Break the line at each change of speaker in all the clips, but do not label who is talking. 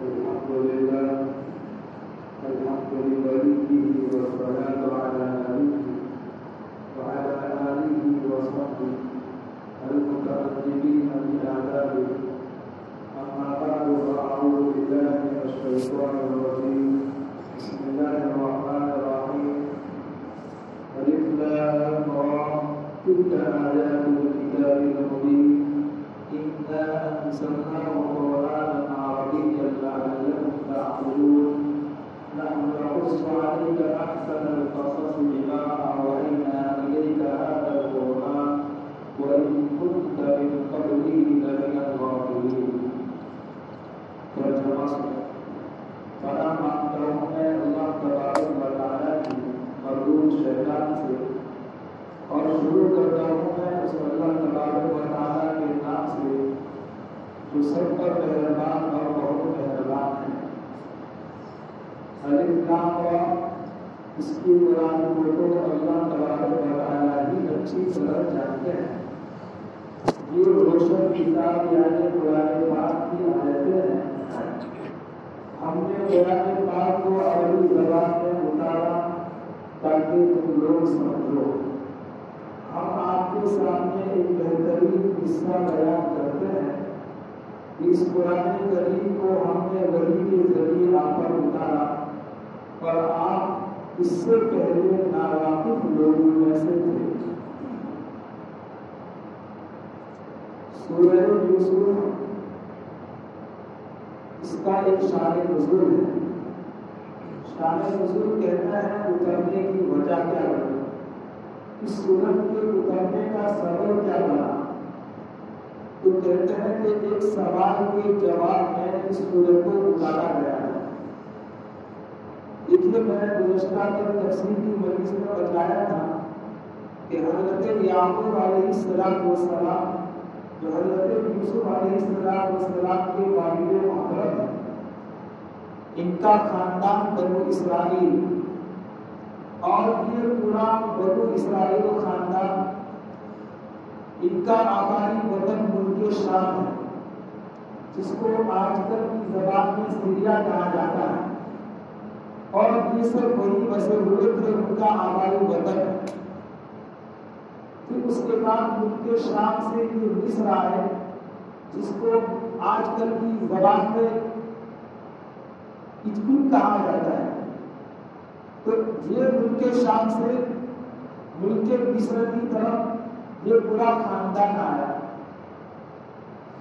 الحمد لله لوليه والصلاة على نبيه وعلى آله وصحبه المتقدمين بآدابه. أما بعد فأعوذ بالله من الشيطان الرجيم. بسم الله الرحمن الرحيم. ألف لام را تلك آيات الكتاب المبين إنا أنزلناه قرآنا عربيا لعلكم تعقلون. نحن نقص عليك أحسن القصص بما أوحينا إليك هذا القرآن وإن كنت من قبله لمن الغافلين. ترجمہ فنا مانگتا ہوں میں اللہ تبارک و تعالیٰ کی مردود شیطان سے، اور شروع کرتا ہوں میں اس اللہ تبارک و تعالیٰ کے نام سے جو سب پر مہربان اور بہت مہربان ہے۔ الف لام را، اس کی قرآن کو تو اللہ تبارک و تعالیٰ ہی اچھی طرح جانتے ہیں۔ یہ روشن کتاب یعنی قرآن پاک کی آیتیں ہیں۔ ہم نے قرآن پاک کو عربی زبان میں اتارا تاکہ تم لوگ سمجھو۔ ہم آپ کے سامنے ایک بہترین قصہ بیان کرتے ہیں۔ اس قرآن کریم کو ہم نے وحی کے ذریعے آپ پر اتارا اور آپ اس سے پہلے ناواقف لوگوں میں سے تھے۔ سورہ یوسف اس کا ایک شان نزول ہے۔ شان نزول کہتا ہے اترنے کی وجہ کیا بنی، اس سورت کے اترنے کا سبب کیا بنا۔ تو کہتے ہیں کہ ایک سوال کے جواب میں اس سورت کو اتارا گیا ہے۔ دیکھیے میں نے گزشتہ کے تفسیر کی مجلس میں بتایا تھا کہ حضرت یعقوب علیہ السلام جو حضرت یوسف علیہ السلام کے والد محترم ہیں، ان کا خاندان بنو اسرائیل، اور یہ پورا بنو اسرائیل خاندان ان کا آبائی وطن ملک شام ہے، جس کو آج کل کی زبان میں سیریا کہا جاتا ہے، اور یہ سب وہی بسے ہوئے تھے، ان کا آبائی وطن ہے۔ پھر اس کے بعد ملک شام سے یہ مصر آئے، جس کو آج کل کی زبان میں ایجپٹ کہا جاتا ہے۔ تو یہ ملک شام سے ملک مصر کی طرف یہ پورا خاندان آیا۔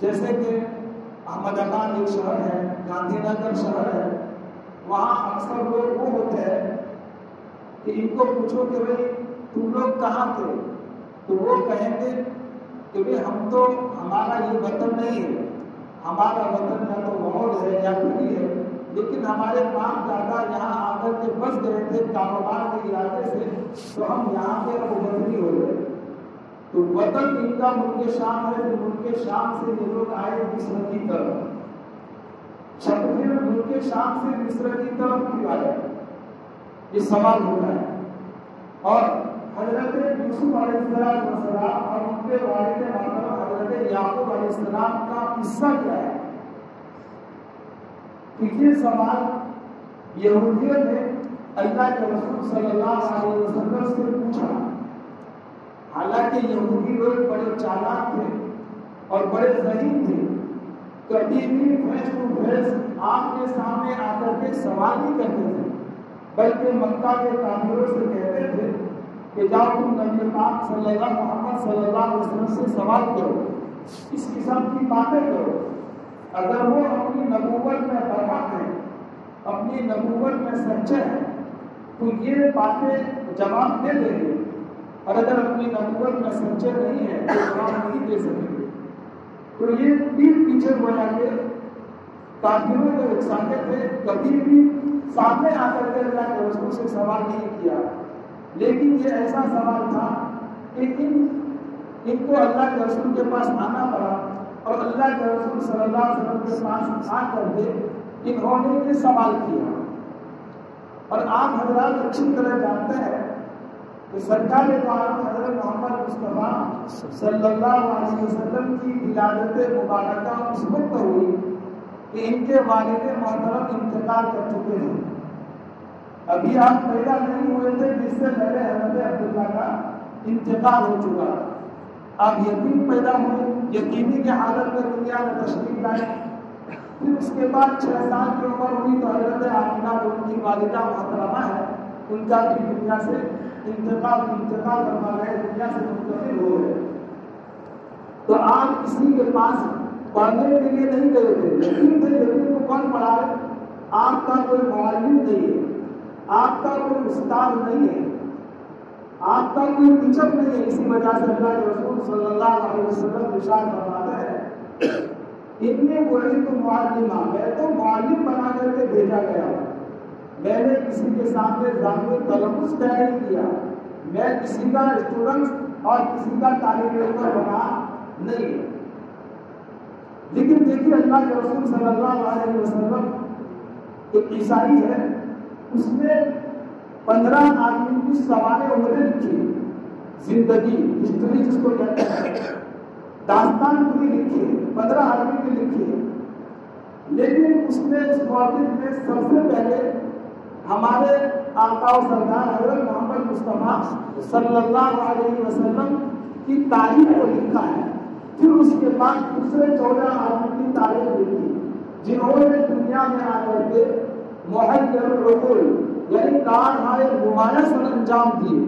جیسے کہ احمد آباد ایک شہر ہے، گاندھی نگر شہر ہے، وہاں اکثر لوگ وہ ہوتے ہیں کہ ان کو پوچھو کہ بھائی تم لوگ کہاں تھے، تو وہ کہیں گے کہ بھائی ہم تو، ہمارا یہ وطن نہیں ہے، ہمارا وطن یا تو ماحول ہے یا گلی ہے، لیکن ہمارے باپ دادا یہاں آ کر کے بس گئے تھے کاروبار کے ارادے سے، تو ہم یہاں پہ اب بدلی ہو گئے۔ تو وطن ان کا ملک شام ہے، تو ملک شام سے یہ لوگ آئے مصر کی طرف۔ چھت پھر ملک شام سے مصر کی طرف کیوں آئے، یہ سوال ہوتا ہے۔ اور حضرت یوسف علیہ السلام اور ان کے والد محترم حضرت یعقوب علیہ السلام کا قصہ کیا ہے، یہ سوال یہودیوں نے اللہ کے رسول صلی اللہ علیہ وسلم سے پوچھا۔ حالانکہ یہودی لوگ بڑے چالاک تھے اور بڑے ذہین تھے، کبھی بھی فیس ٹو فیس آمنے سامنے آ کر کے سوال نہیں کرتے تھے، بلکہ مکہ کے کافروں سے کہتے تھے کہ جاؤ تم نبی پاک محمد صلی اللہ علیہ وسلم سے سوال کرو، اس قسم کی باتیں کرو۔ اگر وہ اپنی نبوت میں برحق ہیں، اپنی نبوت میں سچے ہیں، تو یہ باتیں جواب دے دیں گے، اور اگر اپنی نبوت میں سچے نہیں ہیں تو جواب نہیں دے سکیں گے۔ تو یہ پیٹ پیچھے ہو جا کے کافروں کو اکساتے تھے، کبھی بھی سامنے آ کر کے اللہ کے رسول سے سوال نہیں کیا، لیکن یہ ایسا سوال تھا کہ ان کو اللہ کے رسول کے پاس آنا پڑا، اور اللہ کے رسول صلی اللہ علیہ وسلم کے پاس آ کر کے انہوں نے یہ سوال کیا۔ اور آپ حضرات اچھی طرح جانتے ہیں کہ سرکار دو عالم حضرت محمد مصطفیٰ صلی اللہ علیہ وسلم کی ولادت مبارکہ اس وقت ہوئی کہ ان کے والد محترم انتقال کر چکے ہیں. ابھی آپ پیدا نہیں ہوئے تھے جس سے پہلے حضرت عبداللہ کا انتقال ہو چکا. آپ یتیم پیدا ہوئے، یتیمی کے حالت میں دنیا میں تشریف لائے. پھر اس کے بعد 6 سال کی عمر ہوئی تو حضرت آمنہ جو ان کی والدہ محترمہ ہے ان کا بھی دنیا سے انتقال کروا گئے، دنیا سے منتقل ہو گئے. تو آپ کسی کے پاس پڑھنے کے لیے نہیں گئے تھے. یتیم تھے، یتیم کو کون پڑھائے؟ آپ کا کوئی معلم نہیں ہے، آپ کا کوئی استاد نہیں ہے، آپ کا کوئی ٹیچر نہیں ہے. اسی وجہ سے اللہ کے رسول صلی اللہ علیہ وسلم ارشاد فرماتا ہے اتنے بڑی تو معلمہ، میں تو معلم بنا کر کے بھیجا گیا. میں نے کسی کے سامنے ذاتی تلفظ طے نہیں کیا، میں کسی کا اسٹوڈنٹ اور کسی کا طالب علم بنا نہیں. لیکن دیکھیے اللہ کے رسول صلی اللہ علیہ وسلم ایک عیسائی ہے، اس نے 15 آدمی کی سوانح عمریں لکھی، زندگی ہسٹری جس کو کہتے ہیں، داستان پوری لکھی، 15 آدمی کی لکھی. لیکن اس نے اس موقف میں سب سے پہلے ہمارے آقا و سردار حضرت محمد مصطفیٰ صلی اللہ علیہ وسلم کی تاریخ کو لکھا ہے. پھر اس کے بعد دوسرے 14 آدمی کی تاریخ لکھی جنہوں نے دنیا میں آ کر کے محیر العقول یعنی کار ہائے نمایاں سر انجام دیے.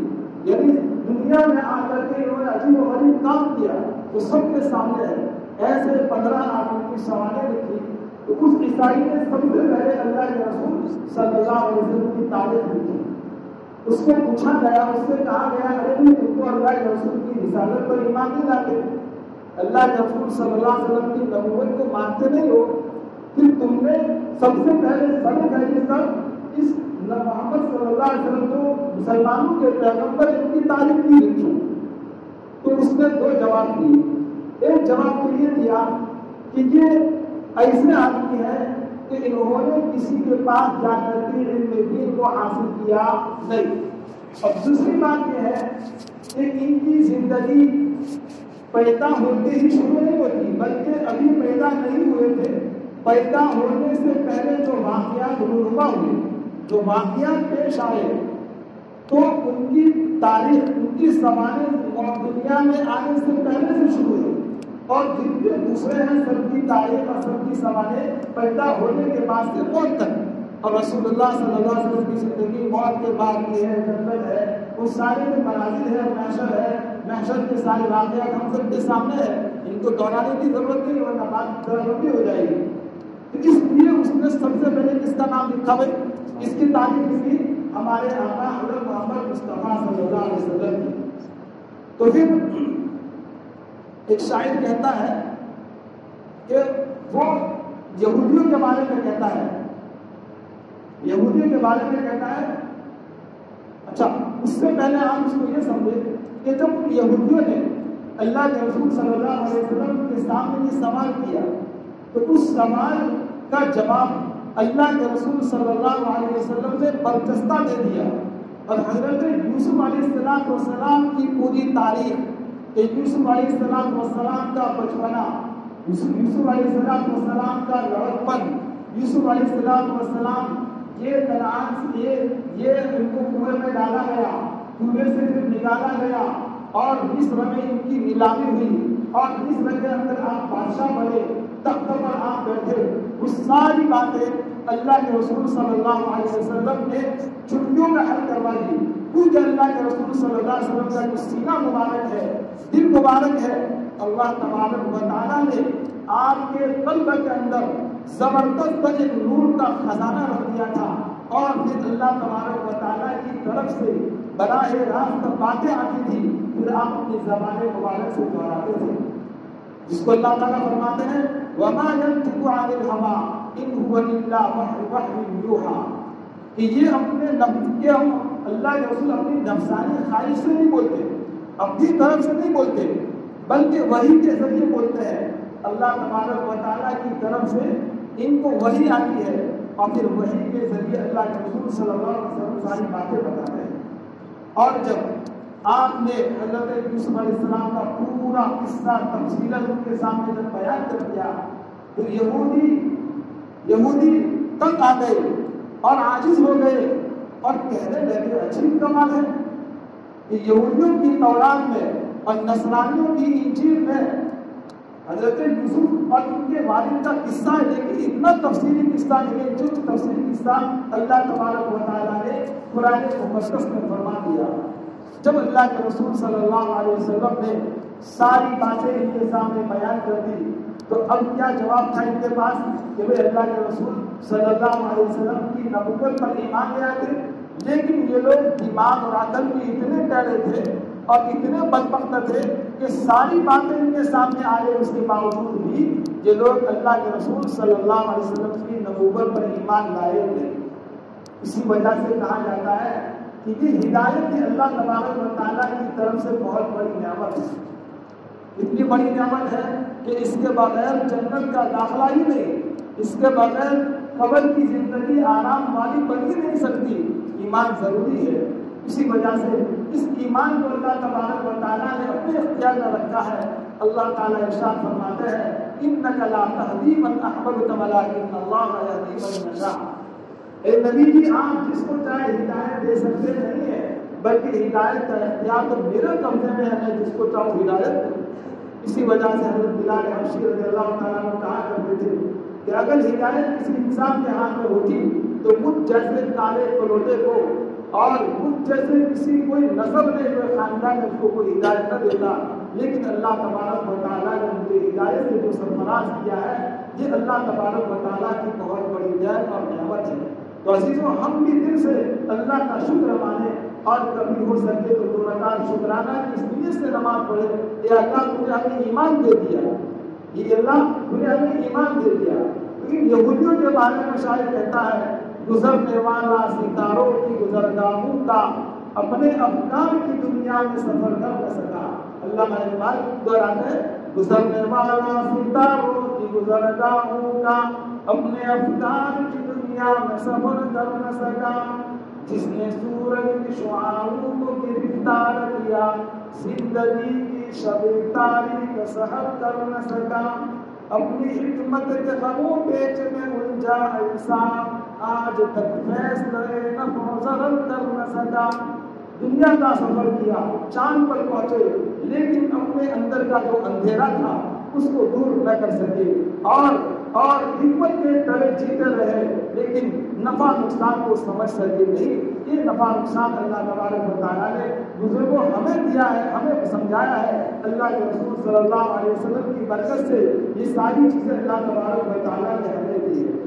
یعنی دنیا میں آ کر کے انہوں نے عجیب و غریب کام کیا تو سب کے سامنے ہے. ایسے 15 آدمی کی سوانح لکھی. تو اس عیسائی نے سب سے پہلے اللہ کے رسول صلی اللہ علیہ وسلم کی تاریخ لکھی. اس کو پوچھا گیا، اس سے کہا گیا ارے تم تو اللہ کے رسول کی رسالت پر ایمان نہیں لاتے، اللہ کے رسول صلی اللہ علیہ وسلم کی نبوت کو مانتے نہیں ہو، پھر تم نے سب سے پہلے اس محمد صلی اللہ علیہ وسلم کو مسلمانوں کے پیغمبر ان کی تاریخ کی لکھی. تو اس نے 2 جواب دیے. ایک جواب تو یہ دیا کہ یہ ایسے آدمی ہے کہ انہوں نے کسی کے پاس جا کر کے علم دین کو حاصل کیا نہیں. اب دوسری بات یہ ہے کہ ان کی زندگی پیدا ہوتے ہی شروع نہیں ہوتی بلکہ ابھی پیدا نہیں ہوئے تھے. پیدا ہونے سے پہلے جو واقعات رونما ہوئے، جو واقعات پیش آئے، تو ان کی تاریخ، ان کی سوانح دنیا میں آنے سے پہلے سے شروع ہوئی. اور جتنے دوسرے ہیں سب کی تاریخ اور سب کی سوانح پیدا ہونے کے بعد سے موت تک. اور رسول اللہ صلی اللہ علیہ وسلم کی زندگی موت کے بعد کی ہے، جنت ہے، وہ سارے مناظر ہے، محشر ہے، محشر کے سارے واقعات ہم سب کے سامنے ہے. ان کو دہرانے کی ضرورت نہیں، ورنہ بات ضروری ہو جائے گی. اس لیے اس نے سب سے پہلے کس کا نام لکھا بھائی؟ اس کی تاریخ لکھی ہمارے آقا حضرت محمد مصطفیٰ صلی اللہ علیہ وسلم کی. تو پھر ایک شاعر کہتا ہے کہ وہ یہودیوں کے بارے میں کہتا ہے، یہودیوں کے بارے میں کہتا ہے. اچھا، اس سے پہلے آپ اس کو یہ سمجھے کہ جب یہودیوں نے اللہ کے رسول صلی اللہ علیہ وسلم کے سامنے یہ سوال کیا تو اس سوال کا جواب اللہ کے رسول صلی اللہ علیہ وسلم نے برجستہ دے دیا. اور حضرت یوسف علیہ السلام کی پوری تاریخ کہ یوسف علیہ السلام کا بچپنا، یوسف علیہ السلام کا لڑکپن، یوسف علیہ السلام یہ کنعان یہ ان کو کنویں میں ڈالا گیا، کنویں سے پھر نکالا گیا اور مصر میں ان کی نیلامی ہوئی اور مصر کے اندر آپ بادشاہ بنے، تخت پر آپ بیٹھے. وہ ساری باتیں اللہ کے رسول صلی اللہ علیہ وسلم نے چھٹیوں میں حل کروا دی. کیونکہ اللہ کے رسول صلی اللہ علیہ وسلم کا جو سینہ مبارک ہے، دل مبارک ہے، اللہ تبارک و تعالیٰ نے آپ کے قلب کے اندر زبردست ایک نور کا خزانہ رکھ دیا تھا. اور پھر اللہ تبارک و تعالیٰ کی طرف سے براہ راست باتیں آتی تھی، پھر آپ اپنی زبان مبارک سے دہراتے تھے، جس کو اللہ تعالیٰ فرماتے ہیں وَمَا يَنْطِقُ عَنِ الْهَوَىٰ إِنْ هُوَ إِلَّا وَحْيٌ يُوحَىٰ. کہ یہ اپنے نفس کے اللہ کے رسول اپنی نفسانی خواہش سے نہیں بولتے، اپنی طرف سے نہیں بولتے، بلکہ وحی کے ذریعے بولتے ہیں. اللہ تبارک و تعالیٰ کی طرف سے ان کو وحی آتی ہے اور پھر وحی کے ذریعے اللہ کے رسول صلی اللہ علیہ وسلم ساری باتیں بتاتے ہیں. اور جب آپ نے حضرت یوسف علیہ السلام کا پورا قصہ تفصیلاً ان کے سامنے جب بیان کر دیا تو یہودی یہودی تنگ آ گئے اور عاجز ہو گئے اور کہنے لگے عجیب کمال ہے کہ یہودیوں کی تورات میں اور نصرانیوں کی انجیل میں حضرت یوسف اور ان کے والد کا قصہ ہے، لیکن اتنا تفصیلی قصہ نہیں ہے جو تفصیلی قصہ اللہ تبارک و تعالیٰ نے قرآن مقدس میں فرما دیا۔ جب اللہ کے رسول صلی اللہ علیہ وسلم نے ساری باتیں ان کے سامنے بیان کر دی تو اب کیا جواب تھا ان کے پاس کہ وہ اللہ کے رسول صلی اللہ علیہ وسلم کی نبوت پر ایمان لے آتے، لیکن یہ لوگ دماغ اور عقل میں اتنے ٹیڑھے تھے اور اتنے بدبخت تھے کہ ساری باتیں ان کے سامنے آ رہے، اس کے باوجود بھی یہ لوگ اللہ کے رسول صلی اللہ علیہ وسلم کی نبوت پر ایمان لائے تھے۔ اسی وجہ سے کہا جاتا ہے کہ یہ ہدایت اللہ تبارک و تعالیٰ کی طرف سے بہت بڑی نعمت ہے، اتنی بڑی نعمت ہے کہ اس کے بغیر جنت کا داخلہ ہی نہیں، اس کے بغیر قبر کی زندگی آرام والی بن ہی نہیں سکتی، ایمان ضروری ہے۔ اسی وجہ سے اس ایمان کو اللہ تبارک و تعالیٰ نے اپنے اختیار میں رکھا ہے۔ اللہ تعالیٰ ارشاد فرماتے ہیں اِنَّكَ لَا تَهْدِي مَنْ أَحْبَبْتَ وَلَٰكِنَّ اللَّهَ يَهْدِي مَن يَشَاءُ۔ اے نبی جی، آپ جس کو چاہے ہدایت دے سکتے نہیں ہیں، بلکہ ہدایت کا اختیار تو میرے قبضے میں ہے، جس کو چاہوں ہدایت دوں۔ اسی وجہ سے حضرت بلال حبشی رضی اللہ تعالیٰ عنہ کہا کرتے تھے کہ اگر ہدایت کسی انسان کے ہاتھ میں ہوتی تو مجھ جیسے کالے کلوٹے کو اور مجھ جیسے کسی کوئی نسب میں جو خاندان ہے اس کو کوئی ہدایت نہ دیتا، لیکن اللہ تبارک و تعالیٰ نے مجھے ہدایت سے جو سرفراز کیا ہے، یہ اللہ تبارک و تعالیٰ کی بہت بڑی دین اور نعمت ہے۔ تو عزیزوں، ہم بھی دل سے اللہ کا شکر مانیں اور کبھی ہو سکے تو 2 رکعت شکرانہ کی اس نیت سے نماز پڑھے، اے اللہ تجھے ہمیں ایمان دے دیا، یہ اللہ تجھے ہمیں ایمان دے دیا۔ لیکن یہودیوں کے بارے میں شاعر کہتا ہے گزرنے والا ستاروں کی گزرگاہوں کا اپنے افکار کی دنیا میں سفر کر نہ سکا۔ اللہ میرے بات دہراتے ہیں گزرنے والا ستاروں کی گزرگاہوں کا اپنے افکار کی دنیا میں سفر کر نہ سکا، جس نے سورج کی شعاعوں کو گرفتار کیا زندگی کی شب تاریک سحر کر نہ سکا، اپنی حکمت کے خموں بیچ میں الجھا انسان آج تک فیصلے نفع و ضرر کر نہ سکا۔ دنیا کا سفر کیا، چاند پر پہنچے، لیکن اپنے اندر کا جو اندھیرا تھا اس کو دور نہ کر سکے، اور حکمت کے تلے جیتے رہے، لیکن نفع نقصان کو سمجھ سکے نہیں۔ یہ نفع نقصان اللہ تبارک و تعالیٰ نے بزرگوں ہمیں دیا ہے، ہمیں سمجھایا ہے۔ اللہ کے رسول صلی اللہ علیہ وسلم کی برکت سے یہ ساری چیزیں اللہ تبارک و تعالیٰ نے ہمیں دی ہے۔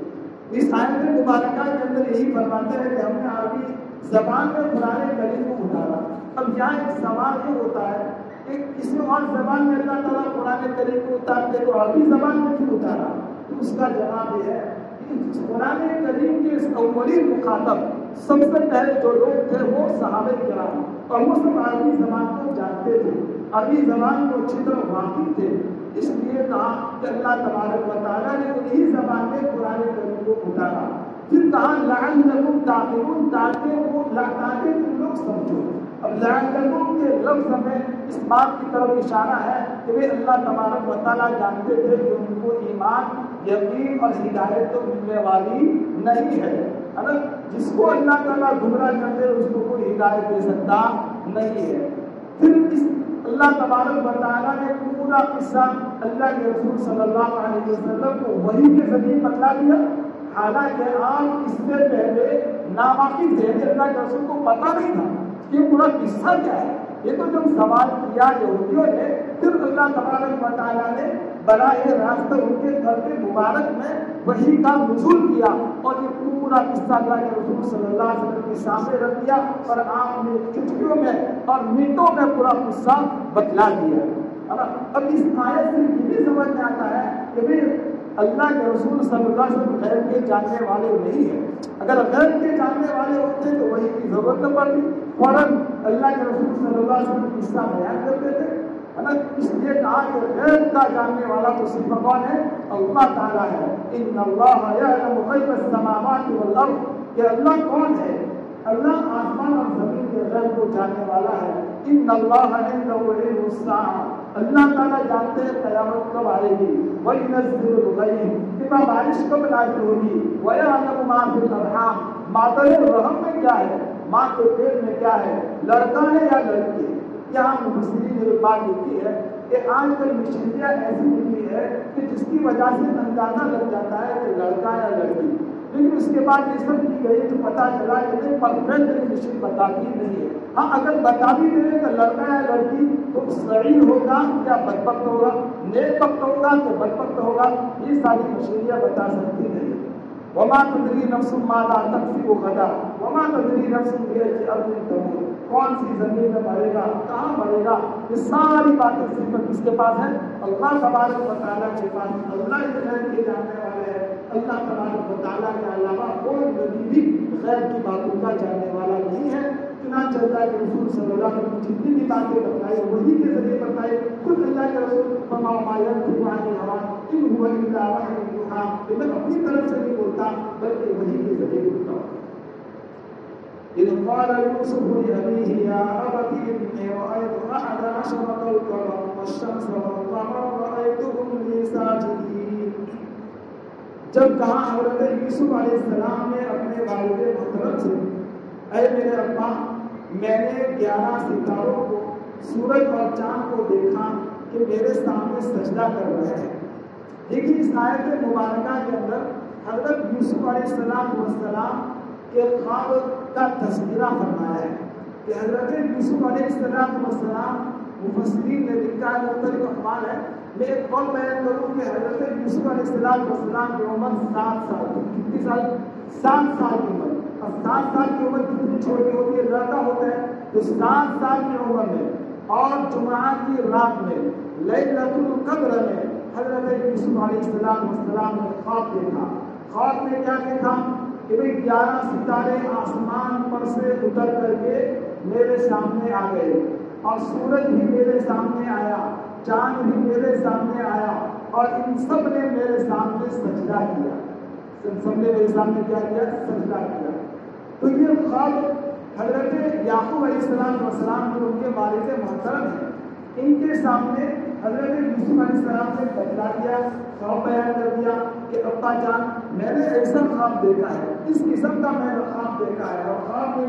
اس آیت مبارکہ کے اندر یہی فرماتے ہیں کہ ہم نے عربی زبان میں قرآن کریم کو اتارا۔ اب یہاں ایک سوال یہ ہوتا ہے کہ کسی اور زبان میں اللہ تعالیٰ قرآن کریم کو اتارتے تو عربی زبان میں کیوں اتارا؟ تو اس کا جواب یہ ہے کہ قرآن کریم کے اس اولین مخاطب سب سے پہلے جو لوگ تھے وہ صحابہ کرام، اور وہ سب عربی زبان کو جانتے تھے، عربی زبان کو اچھی طرح واقف تھے۔ اس لیے کہا کہ اللہ تبارک و تعالیٰ نے انہی زبان میں قرآن کریم کو اتارا۔ پھر کہا لعلکم تعقلون، تاکہ تم لوگ سمجھو۔ اب لعلکم کے لفظ میں اس بات کی طرف اشارہ ہے کہ وہ اللہ تبارک و تعالیٰ جانتے تھے کہ ان کو ایمان، یقین اور ہدایت تو ملنے والی نہیں ہے۔ اگر جس کو اللہ تعالیٰ گمراہ کر دے اس کو کوئی ہدایت دے سکتا نہیں ہے۔ پھر اس اللہ تبارک و تعالیٰ نے پورا قصہ اللہ کے رسول صلی اللہ علیہ وسلم کو وحی کے ذریعے بتلا دیا، حالانکہ آپ اس سے پہلے ناواقف تھے، اللہ کے رسول کو پتہ نہیں تھا کہ پورا قصہ کیا ہے۔ یہ تو جب سوال کیا یہودیوں نے، پھر اللہ تبارک و تعالیٰ نے براہ راست ان کے گھر کے مبارک میں وحی کا نزول کیا، اور یہ پورا قصہ اللہ کے رسول صلی اللہ علیہ وسلم کے سامنے رکھ دیا، اور آپ نے چٹکیوں میں اور منٹوں میں پورا قصہ بتلا دیا۔ اب اس آیت سے یہ بھی سمجھ میں آتا ہے کہ پھر اللہ کے رسول صلی اللہ علیہ وسلم غیب کے جاننے والے نہیں ہیں۔ اگر غیب کے جاننے والے ہوتے تو وحی کی ضرورت نہ پڑتی، فوراً اللہ کے رسول صلی اللہ علیہ وسلم قصہ بیان کرتے تھے۔ اس لیے کہا کہ غیب کا جاننے والا تو صرف کون ہے؟ اللہ تعالیٰ ہے۔ ان اللہ یعلم غیب السماوات والارض، کہ اللہ کون ہے؟ اللہ آسمان اور زمین کے غیب کو جاننے والا ہے۔ ان اللہ عنده علم الساعہ، اللہ تعالیٰ جانتے ہیں قیامت کب آئے گی۔ وَيُنَزِّلُ الْغَيْثَ، کہ اتبا بارش کب نازل ہوگی، وَيَعْلَمُ مَا فِي الْأَرْحَامِ مادر رحم میں کیا ہے، ماں کے پیٹ میں کیا ہے، لڑکا ہے یا لڑکی ہے۔ یہاں مفسرین نے بات لکھی ہے کہ آج کل مشینریاں ایسی نکلی ہے کہ جس کی وجہ سے اندازہ لگ جاتا ہے کہ لڑکا یا لڑکی، لیکن اس کے بعد یہ سب کی گئی تو پتا چلا کہ پرفیکٹ مشین بتاتی نہیں ہے۔ ہاں اگر بتا بھی دے کہ لڑکا یا لڑکی تو صحیح ہوگا یا بدبخت ہوگا، نیک وقت ہوگا کہ بدبخت ہوگا، یہ ساری مشینریاں بتا سکتی نہیں۔ وما تدری نفس ماذا تکسب غدا وما تدری نفس بأي أرض تموت، کون سی زمین میں مرے گا، کہاں مرے گا، یہ ساری باتیں صرف کس کے پاس ہے، اللہ تبارک و تعالیٰ کے پاس۔ اللہ اس غیب کے جاننے والے ہیں، اللہ تبارک و تعالیٰ کے علاوہ کوئی نبی بھی غیب کی باتوں کا جاننے والا نہیں ہے۔ چنانچہ اللہ کے رسول صلی اللہ علیہ وسلم جتنی بھی باتیں بتائی وہی کے ذریعے بتائی، خود اللہ کے رسول فما ما ينطق عن الهوى ان هو الا وحی یوحی، کہ میں اپنی طرف سے نہیں بولتا بلکہ وہی کے ذریعے بولتا ہوں۔ إذ قال يوسف لأبيه يا أبت إني رأيت 11 كوكبا والشمس والقمر رأيتهم لي ساجدين۔ جب کہا حضرت یوسف علیہ السلام نے اپنے والد محترم سے، اے میرے ابا میں نے 11 ستاروں کو، سورج اور چاند کو دیکھا کہ میرے سامنے سجدہ کر رہے ہیں۔ دیکھیے اس آیت مبارکہ کے اندر حضرت یوسف علیہ السلام کے خواب کا تذکرہ فرمایا ہے کہ حضرت یوسف علیہ السلام، مفسرین نے لکھا ہے، مختلف اقوال ہے، میں ایک قول بیان کروں کہ حضرت یوسف علیہ السلام کی عمر 7 سال تھی۔ کتنی سال؟ 7 سال کی عمر۔ اور 7 سال کی عمر کتنی چھوٹی ہوتی ہے، لڑکا ہوتا ہے تو 7 سال کی عمر میں اور جمعہ کی رات میں لیلۃ القدر میں حضرت یوسف علیہ السلام نے خواب دیکھا۔ خواب میں کیا دیکھا کہ 11 ستارے آسمان پر سے اتر کر کے میرے سامنے آ گئے، اور سورج بھی میرے سامنے آیا، چاند بھی میرے سامنے آیا، اور ان سب نے میرے سامنے سجدہ کیا۔ سب نے میرے سامنے کیا کیا؟ سجدہ کیا۔ تو یہ خواب حضرت یعقوب علیہ السلام جو ان کے والد محترم ہیں، ان کے سامنے حضرت یوسف علیہ السلام نے بتلا دیا، خواب بیان کر دیا کہ ابا جان میں نے ایسا خواب دیکھا ہے، اس قسم کا میں نے خواب دیکھا ہے، اور خواب میں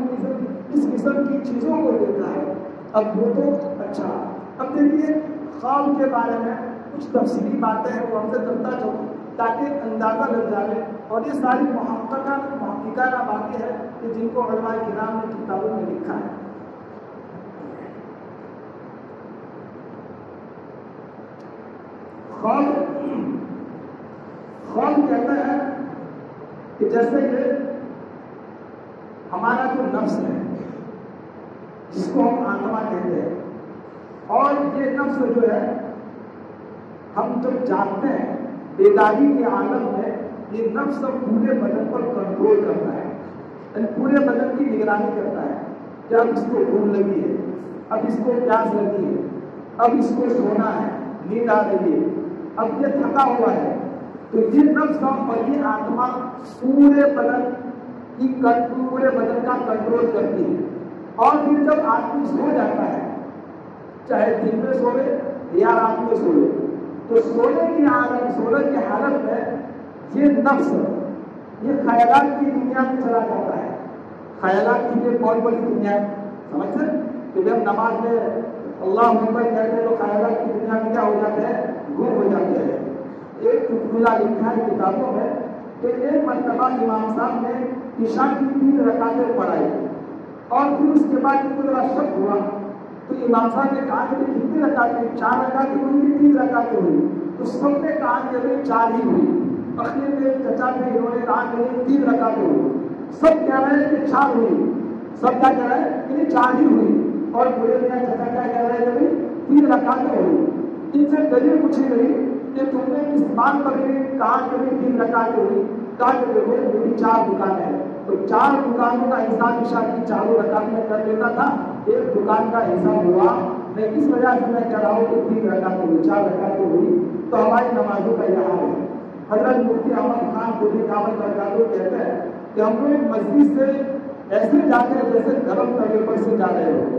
اس قسم کی چیزوں کو دیکھا ہے۔ اب وہ تو اچھا، اب دیکھیے خواب کے بارے میں کچھ تفصیلی باتیں ہیں وہ ہم سے کرتا چلوں تاکہ اندازہ لگ جائے، اور یہ ساری محققانہ باتیں ہیں کہ جن کو علماء کرام نے کتابوں میں لکھا ہے۔ خواب کہتا ہے کہ جیسے کہ ہمارا جو نفس ہے جس کو ہم آتما کہتے ہیں، اور یہ نفس جو ہے ہم جب جاگتے ہیں بیداری کے عالم میں، یہ نفس پورے بدن پر کنٹرول کرتا ہے، یعنی پورے بدن کی نگرانی کرتا ہے کہ اب اس کو بھوک لگی ہے، اب اس کو پیاس لگی ہے، اب اس کو سونا ہے، نیند آ رہی ہے، اب یہ تھکا ہوا ہے۔ تو یہ نفس اور یہ آتما پورے بدن کا کنٹرول کرتی ہے، اور پھر جب آدمی سو جاتا ہے، چاہے دن میں سوئے یا رات میں سوئے، تو سونے کی حالت میں یہ نفس یہ خیالات کی دنیا میں چلا جاتا ہے۔ خیالات کی یہ بہت بڑی دنیا ہے، سمجھتے کہ جب نماز میں اللہ اکبر کہتے ہیں تو خیالات کی دنیا میں کیا ہو جاتے ہیں؟ گم ہو جاتے ہیں۔ ایک چٹکلا لکھا ہے کتابوں میں کہ ایک مرتبہ امام صاحب نے عشاء کی 3 رکعتیں پڑھائی، اور پھر اس کے بعد کو ذرا شک ہوا تو امام صاحب نے کہا کہ کتنی رکعتیں؟ 4 رکعتیں ہوئی، 3 رکعتیں ہوئی؟ تو سب نے کہا کہ ابھی 4 ہی ہوئی۔ اخیر میں چچا نے انہوں نے کہا کہ 3 رکعتیں ہوئی۔ سب کہہ رہے ہیں کہ 4 ہوئی، سب کیا کہہ رہے ہیں کہ 4 ہی ہوئی، اور بڑے میاں چچا کیا کہہ رہے ہیں کہ 3 رکعتیں ہوئی۔ ان سے دلیل پوچھی گئی کہ تم نے کس بات پر کہا کہ 3 رکعتیں ہوئی؟ کہا کہ دیکھو میری 4 دکانیں ہیں، تو 4 دکانوں کا حساب عشاء کی 4 رکعت میں کر لیتا تھا، ایک دکان کا حساب ہوا، میں اس وجہ سے میں کہہ رہا ہوں کہ 3 رکعتیں ہوئی، 4 رکعتیں ہوئی۔ تو ہماری نمازوں کا یہ حال ہے۔ حضرت مفتی احمد خان کولی کامل برکاتہ کہتے ہیں کہ ہم لوگ مسجد سے ایسے جاتے ہیں جیسے گرم توے پر سے جا رہے ہو،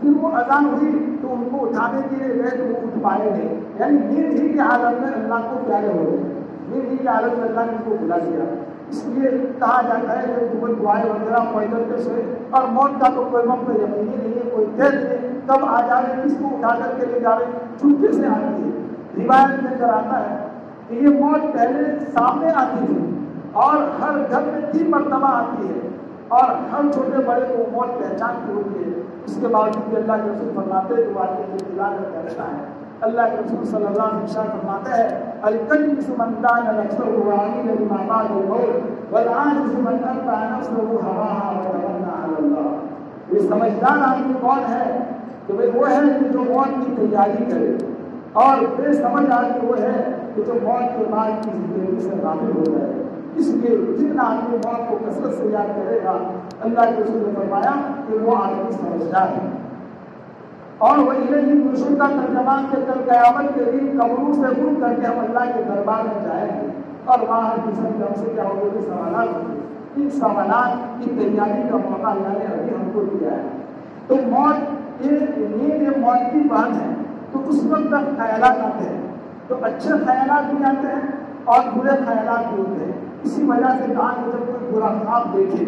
پھر وہ اذان ہوئی تو ان کو اٹھانے کے لیے گئے تو وہ اٹھ پائے نہیں، یعنی نیند ہی کی حالت میں اللہ کو پیارے ہو گئے، نیند ہی کی حالت میں اللہ نے ان کو بلا دیا۔ اس لیے کہا جاتا ہے کہ کوئی دعائیں وغیرہ پڑھ کر کے سوئے، اور موت کا تو کوئی وقت یقین ہی نہیں ہے، کوئی طے نہیں ہے کب آ جائے، کس کو اٹھا کر کے لے جائے، چھپکے سے آتی ہے۔ روایت میں اندر آتا ہے کہ یہ موت پہلے سامنے آتی تھی اور ہر گھر میں 3 مرتبہ آتی ہے، اور ہر چھوٹے بڑے کو موت پہچان کی ہوتی ہے۔ اس کے باوجود اللہ کے رسول فرماتے ہیں جو آدمی کو دلا کر کہتا ہے، اللہ کے رسول صلی اللہ علیہ وسلم فرماتے ہیں الکلس من دان نفسه وعمل بما بعد الموت والعاجز من اتبع نفسه هواها وتمنى على الله۔ یہ سمجھدار آدمی کون ہے کہ وہ ہے کہ جو موت کی تیاری کرے، اور بے سمجھ آدمی وہ ہے کہ جو موت کے بعد کی زندگی سے غافل ہو جائے۔ اس لیے جتنا آدمی موت کو کثرت سے یاد کرے گا، اللہ کے رسول نے فرمایا کہ وہ آدمی سمجھدار ہے۔ اور وہ الہی رسول کا ترجمہ کہ کل قیامت کے دن قبروں سے اٹھ کر کے ہم اللہ کے دربار میں جائیں گے، اور وہاں ہر قسم کے ہم سے کیا ہوگے سوالات ہوں گے۔ ان سوالات کی تیاری کا موقع اللہ نے ابھی ہم کو دیا ہے۔ تو موت یہ موت کی بات ہے، تو اس وقت تک خیالات آتے ہیں، تو اچھے خیالات بھی آتے ہیں اور برے خیالات بھی ہوتے ہیں۔ اسی وجہ سے کہا کہ جب کوئی برا خواب دیکھے،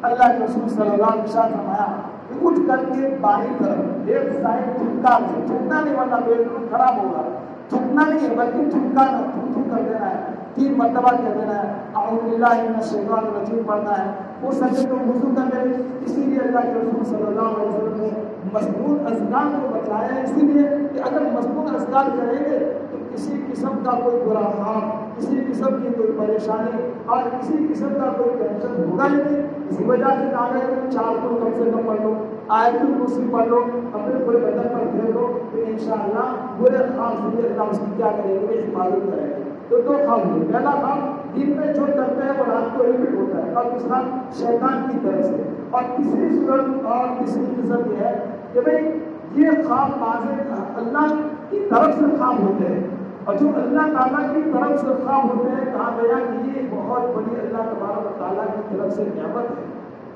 اللہ کے رسول صلی اللہ علیہ وسلم نے فرمایا کہ اٹھ کر کے بائیں طرف ایک سائڈ تھکا دے، تھکنا نہیں ورنہ بالکل خراب ہوگا، تھکنا نہیں ہے بلکہ تھکا نہ تھک کر دینا ہے، 3 مرتبہ کہہ دینا ہے، اعوذ باللہ من الشیطان الرجیم پڑھنا ہے، وہ سجدے کو وضو کر لے۔ اسی لیے اللہ کے رسول صلی اللہ علیہ وسلم نے مسنون اذکار کو بتایا ہے، اسی لیے کہ اگر مسنون اذکار کریں گے تو کسی قسم کا کوئی برا خواب، کسی قسم کی کوئی پریشانی اور کسی قسم کا کوئی ٹینشن ہوگا ہی نہیں۔ اسی وجہ سے کہا گیا کہ 4 کو کم سے کم پڑھ لو، آیت الکرسی پڑھ لو، اپنے پورے بدن پر پھیر لو، تو انشاءاللہ برے خواب سے اللہ اس کی کیا کرے گا، حفاظت کرے گا۔ تو 2 خواب ہوئے، پہلا خواب دن میں جو کرتے ہیں وہ رات کو ریپیٹ ہوتا ہے، اور دوسرا شیطان کی طرف سے، اور تیسری صورت اور تیسری قسم یہ ہے کہ بھئی یہ خواب واضح اللہ کی طرف سے خواب ہوتے ہیں، اور جو اللہ تعالیٰ کی طرف سے خواب ہوتے ہیں کہا گیا کہ یہ بہت بڑی اللہ تبارک و تعالیٰ کی طرف سے نعمت ہے،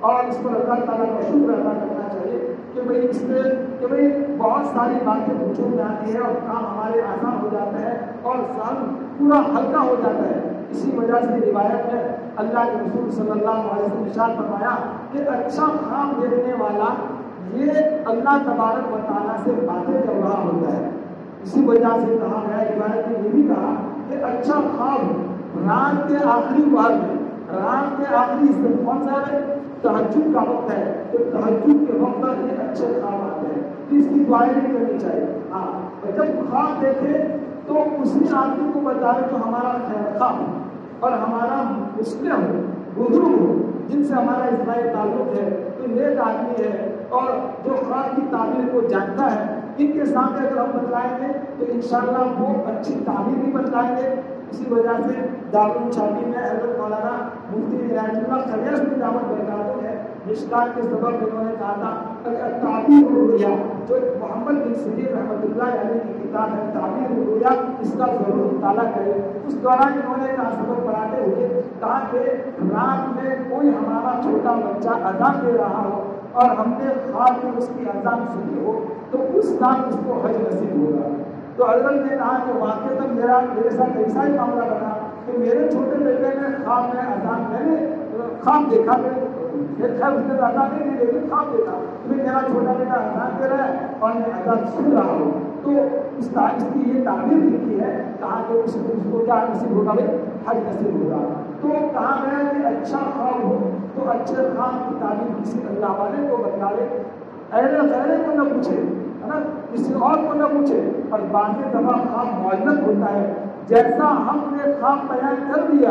اور اس پر اللہ تعالیٰ کا شکر ادا کرنا چاہیے کہ بھئی اس میں کہ بھئی بہت ساری باتیں وجود میں آتی ہیں اور کام ہمارے آسان ہو جاتا ہے اور ذہن پورا ہلکا ہو جاتا ہے۔ اسی وجہ سے روایت میں اللہ کے رسول صلی اللہ علیہ وسلم نے ارشاد فرمایا کہ اچھا خواب دیکھنے والا یہ اللہ تبارک و تعالیٰ سے باتیں کر رہا ہوتا ہے۔ اسی وجہ سے کہا گیا، روایت میں یہ بھی کہا کہ اچھا خواب رات کے آخری بار میں، رات کے آخری حصے میں، کون سا ہے؟ تہجد کا وقت ہے، تو تہجد کے وقت پر یہ اچھے خواب آتے ہیں، تو اس کی دعائیں نہیں کرنی چاہیے۔ ہاں، اور جب خواب دیکھے تو اسی آدمی کو بتائے جو ہمارا خیر خواہ ہو اور ہمارا مسلم ہو، بزرگ ہو، جن سے ہمارا اجتماعی تعلق ہے، تو نیک آدمی ہے اور جو خواب کی تعبیر کو جانتا ہے، ان کے سامنے اگر ہم بتلائیں گے تو انشاءاللہ وہ اچھی تعبیر بھی بتلائیں گے۔ اسی وجہ سے دارالچاپی میں حضرت مولانا مفتی عنایت اللہ خلیل کی دعوت برکاتہ ہے، مشکات کے سبب انہوں نے کہا تھا کہ تعبیر الرؤیا، جو محمد بن سیرین رحمۃ اللہ علیہ کی کتاب ہے تعبیر الرؤیا، اس کا ضرور مطالعہ کرے۔ اس دوران انہوں نے کہا سبق پڑھاتے ہوئے کہا کہ رات میں کوئی ہمارا چھوٹا بچہ اذان دے رہا ہو اور ہم نے خواب میں اس کی اذان سنی ہو تو اس رات اس کو حج نصیب ہوگا۔ تو حضرت نے کہا کہ واقعتاً میرے ساتھ ایسا ہی معاملہ بنا کہ میرے چھوٹے بیٹے نے خواب میں اذان، میں نے خواب دیکھا، خیر اس نے اذان نہیں دی لیکن خواب دیکھا کہ میرا چھوٹا بیٹا اذان دے رہا ہے اور میں اذان سن رہا ہوں، تو اس کی یہ تعبیر لکھی ہے، کہا کہ اس کو کیا نصیب ہوگا؟ حج نصیب ہوگا۔ تو کہا گیا کہ اچھا خواب ہو تو اچھے خواب کی تعبیر کسی اللہ والے کو بتلا لے، اہل خیر کو نہ پوچھے، ہے نا، کسی اور کو نہ پوچھے۔ اور بعض دفعہ خواب معلق ہوتا ہے، جیسا ہم نے خواب بیان کر دیا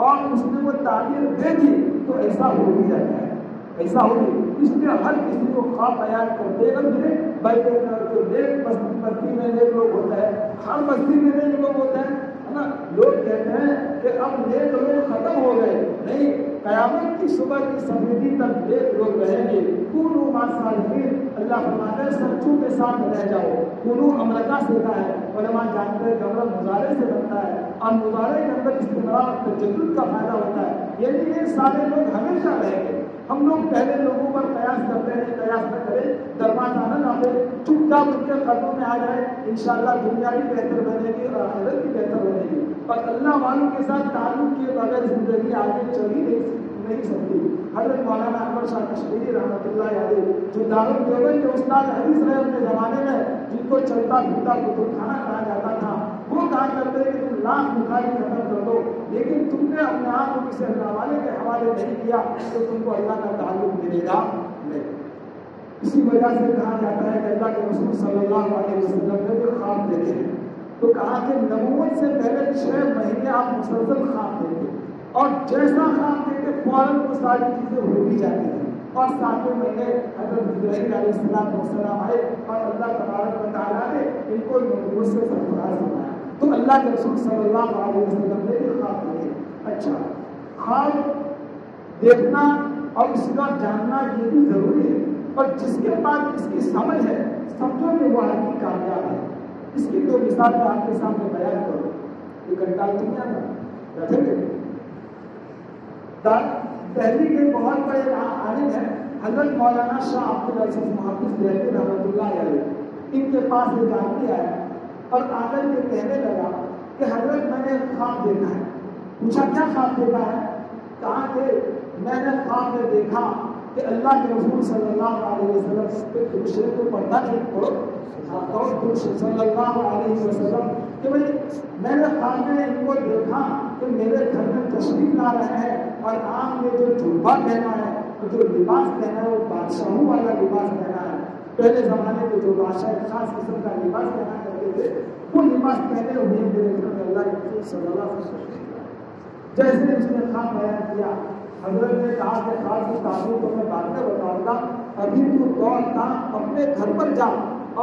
اور اس نے وہ تعبیر دے دی تو ایسا ہو بھی جاتا ہے، ایسا ہوگی۔ اس لیے ہر کسی کو خواب بیان کرتے نہ ملے، بلکہ جو نیک بستی میں نیک لوگ ہوتا ہے، ہر بستی میں نیک لوگ ہوتے ہیں، ہے نا۔ لوگ کہتے ہیں کہ اب نیک لوگ ختم ہو گئے، نہیں، قیامت کی صبح کی سمیتی تک نیک لوگ رہیں گے۔ کونوا مع الصالحین، اللہ فرماتا ہے سچوں کے ساتھ رہ جاؤ۔ کونوا امرکا سے کہا ہے، علماء جانتے ہیں کہ امر مضارع سے بنتا ہے اور مضارع کے اندر استمرار اور تجدد کا فائدہ ہوتا ہے، یعنی یہ سارے لوگ ہمیشہ رہیں گے۔ ہم لوگ پہلے لوگوں پر قیاس کرتے ہیں قیاس نہ کرے، دروازہ نہ ڈالے، چپ چاپ ان کے قدموں میں آ جائے، انشاءاللہ دنیا بھی بہتر بنے گی اور آخرت بھی بہتر بنے گی۔ اور اللہ والوں کے ساتھ تعلق کیے بغیر زندگی آگے چل ہی نہیں سکتی۔ حضرت مولانا احمد شاہ کشمیری رحمۃ اللہ علیہ جو دارالدیوبند کے استاد حدیث رہے اپنے زمانے میں، جن کو چلتا پھرتا کتب خانہ کہا جاتا تھا، وہ کہا کرتے کہ تم لاکھ بخاری ختم کر دو لیکن تم نے اپنے آپ کو کسی اللہ والے کے حوالے نہیں کیا تو تم کو اللہ کا تعلق ملے گا نہیں۔ اسی وجہ سے کہا جاتا ہے کہ اللہ کے رسول صلی اللہ علیہ وسلم نے جو خواب دیکھے تو کہا کہ نبوت سے پہلے 6 مہینے آپ مسلسل خواب دیکھے اور جیسا خواب دیکھے فوراً وہ ساری چیزیں ہو بھی جاتی تھیں، اور 7ویں مہینے حضرت جبرائیل علیہ السلام آئے اور اللہ تبارک و تعالیٰ نے ان کو نبوت سے سرفراز بنایا۔ تو اللہ کے رسول صلی اللہ علیہ وسلم نے بھی خواب دیکھے۔ اچھا، خواب دیکھنا اور اس کا جاننا یہ بھی ضروری ہے، اور جس کے پاس اس کی سمجھ ہے سمجھو کہ وہ آدمی کامیاب ہے۔ اس کی کوئی مثال میں آپ کے سامنے بیان کرو۔ یہ گھنٹہ دنیا کا دہلی کے بہت بڑے عالم ہیں حضرت مولانا شاہ عبد العزیز محافظ دہلی رحمۃ اللہ علیہ، ان کے پاس ایک آدمی آیا اور آ کر کے کہنے لگا کہ حضرت میں نے خواب دیکھا ہے۔ پوچھا کیا خواب دیکھا ہے؟ کہا کہ میں نے خواب میں دیکھا کہ اللہ کے رسول صلی اللہ علیہ وسلم پہ دوسرے کو پڑھتا نہیں صلی اللہ علیہ وسلم کہ بھائی میں نے خواب میں ان کو دیکھا کہ میرے گھر میں تشریف لا رہے ہیں اور آپ نے جو جھبا پہنا ہے جو لباس پہنا ہے وہ بادشاہوں والا لباس پہنا ہے۔ پہلے زمانے کے جو بادشاہ خاص قسم کا لباس پہنا کرتے تھے وہ لباس پہنے ہوئے میرے گھر میں اللہ کے رسول صلی اللہ علیہ وسلم۔ جیسے اس نے خواب بیان کیا، حضرت نے کہا کہ خواب کی تعبیر کو میں بعد میں بتاؤں گا، ابھی تو دوڑتا اپنے گھر پر جا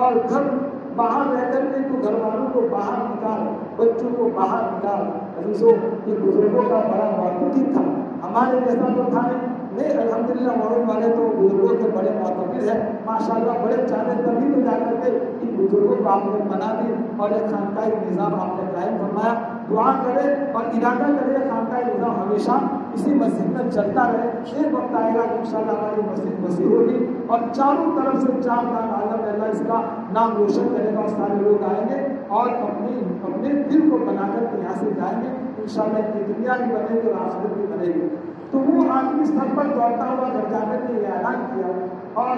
اور گھر باہر رہ کر کے تو گھر والوں کو باہر نکال، بچوں کو باہر نکال۔ عزیزوں، یہ بزرگوں کا بڑا معتقد تھا، ہمارے جیسا تو تھا نہیں، الحمدللہ مولوی والے تو بزرگوں کے بڑے معتقد ہیں ماشاءاللہ، بڑے چاہتے تبھی تو جا کر کے ان بزرگوں کو آپ نے بنا دی اور ایک خانقاہی نظام آپ نے قائم فرمایا۔ دعا کرے اور ارادہ کرے خانقاہی نظام ہمیشہ اسی مسجد میں چلتا رہے۔ ایک وقت آئے گا کہ انشاءاللہ ہماری مسجد وسیع ہوگی اور چاروں طرف سے 4 لاکھ عالم میں اللہ اس کا نام روشن کرے گا اور سارے لوگ آئیں گے اور اپنے دل کو بنا کر کے یہاں سے جائیں گے، انشاءاللہ کی دنیا بھی بنے گی اور آخرت بھی بنے گی۔ تو وہ آدمی سر پر دوڑتا ہوا گھر جا کر کے یہ اعلان کیا اور